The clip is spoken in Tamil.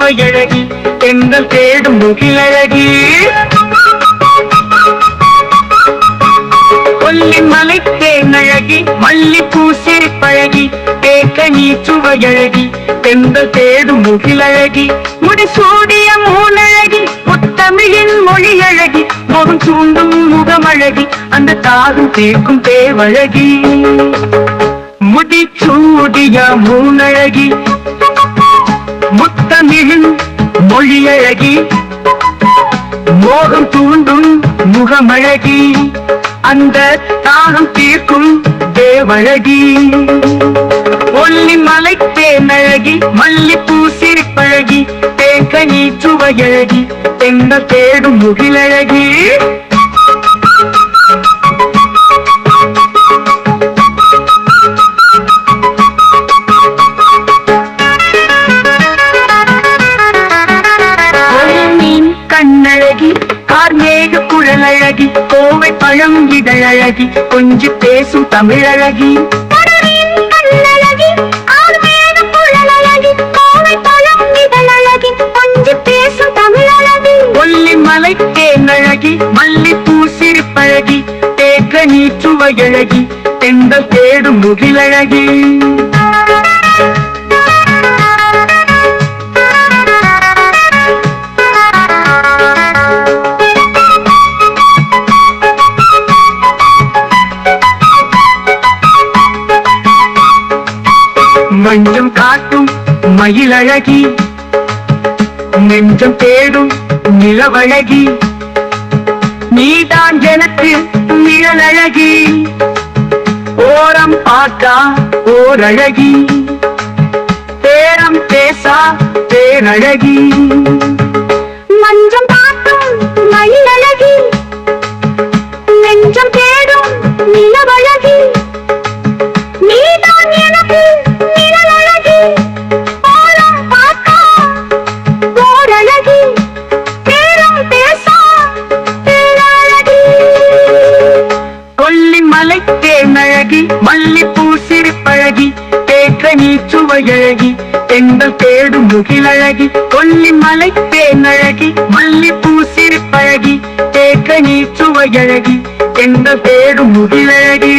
சுவையழகி பெண்கள் தேடும் முகிலழகி கொல்லிமலை தேனழகி மல்லிப்பூ சிரிப்பழகி தேக்கனி சுவையழகி பெண்கள் தேடும் முகிலழகி முடிசூடிய மூனழகி முத்தமிழின் மொழியழகி முகம் சூண்டும் முகமழகி அந்த தாகும் தேக்கும் தேவழகி முடிச்சூடிய மூனழகி முத்தமிழின் மொழியழகி மோகம் தூண்டும் முகமழகி அந்த தாகம் தீர்க்கும் தேவழகி கொல்லிமலை தேனழகி மல்லிப்பூ சிரிப்பழகி தேக்கனி சுவையழகி பெண்கள் தேடும் முகிலழகி கண்ணழகி கார்மேக குழலழகி கோவை பழம் இதழழகி கொஞ்சி பேசும் தமிழழகி கொல்லிமலை தேனழகி மல்லிப்பூ சிரிப்பழகி தேக்கனி சுவையழகி பெண்கள் தேடும் முகிலழகி மஞ்சம் காட்டும் மயிலழகி நெஞ்சம் தேடும் நிலவழகி நீதான் எனக்கு நிழலழகி ஓரம் பார்த்தா ஓரழகி பேரம் பேசா பேரழகி மஞ்சம் காட்டும் மயிலழகி நெஞ்சம் தேடும் நிலவழகி நீதான் எனக்கு கொல்லிமலை தேனழகி மல்லிப்பூ சிரிப்பழகி தேக்கனி சுவையழகி பெண்கள் தேடும் முகிலழகி கொல்லிமலை தேனழகி மல்லிப்பூ சிரிப்பழகி தேக்கனி சுவையழகி பெண்கள் தேடும் முகிலழகி